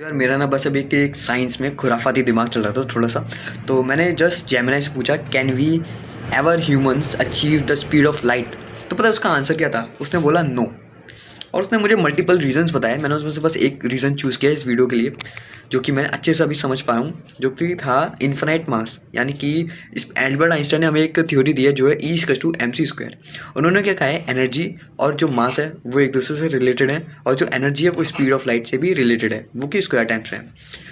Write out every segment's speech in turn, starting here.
यार मेरा ना बस अभी एक साइंस में खुराफाती दिमाग चल रहा था थोड़ा सा। तो मैंने जस्ट जेमिनी से पूछा, can we ever humans achieve the speed of light? तो पता है उसका आंसर क्या था? उसने बोला नो। और उसने मुझे मल्टीपल रीजंस बताए। मैंने उसमें से बस एक रीज़न चूज़ किया इस वीडियो के लिए, जो कि मैं अच्छे से अभी समझ पाया हूँ, जो कि था इन्फिनाइट मास। यानी कि इस एल्बर्ट आइंस्टाइन ने हमें एक थ्योरी दी है जो है E=mc²। उन्होंने क्या कहा है, एनर्जी और जो मास है वो एक दूसरे से रिलेटेड है, और जो एनर्जी है वो स्पीड ऑफ लाइट से भी रिलेटेड है, वो कि स्क्वायर टाइम्स है।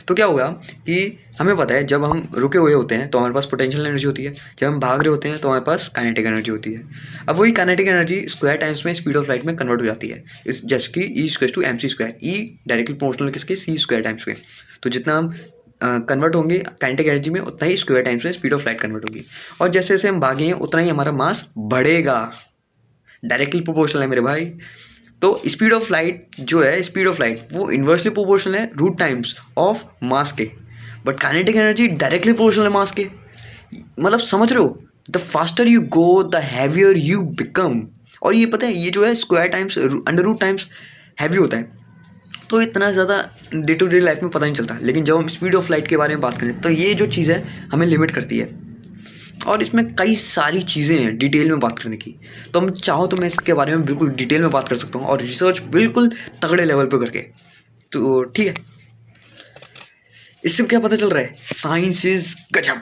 तो क्या होगा कि हमें पता है जब हम रुके हुए होते हैं तो हमारे पास पोटेंशियल एनर्जी होती है, जब हम भाग रहे होते हैं तो हमारे पास काइनेटिक एनर्जी होती है। अब वही काइनेटिक एनर्जी स्क्वायर टाइम्स में स्पीड ऑफ लाइट में कन्वर्ट हो जाती है, इस जैसे कि E=mc²। ई डायरेक्टली प्रोपोर्शनल किसके? C² टाइम्स के। तो जितना हम कन्वर्ट होंगे काइनेटिक एनर्जी में, उतना ही स्क्वायर टाइम्स में स्पीड ऑफ लाइट कन्वर्ट होगी। और जैसे जैसे हम भागेंगे उतना ही हमारा मास बढ़ेगा, डायरेक्टली प्रोपोर्शनल है मेरे भाई। तो स्पीड ऑफ लाइट जो है, स्पीड ऑफ लाइट वो इन्वर्सली प्रोपोर्शनल है रूट टाइम्स ऑफ मास के। But kinetic energy directly proportional है मास के। मतलब समझ रहे हो? The faster you go the heavier you become. और ये पता है, ये जो है square times under root times heavy होता है। तो इतना ज़्यादा डे टू डे लाइफ में पता नहीं चलता, लेकिन जब हम स्पीड ऑफ लाइट के बारे में बात करें तो ये जो चीज़ है हमें लिमिट करती है। और इसमें कई सारी चीज़ें हैं डिटेल में बात करने की। तो हम चाहो तो मैं इसके बारे में बिल्कुल डिटेल में बात कर सकता हूँ, और रिसर्च बिल्कुल तगड़े लेवल पे करके। तो ठीक है, इससे क्या पता चल रहा है? साइंस इज गजब।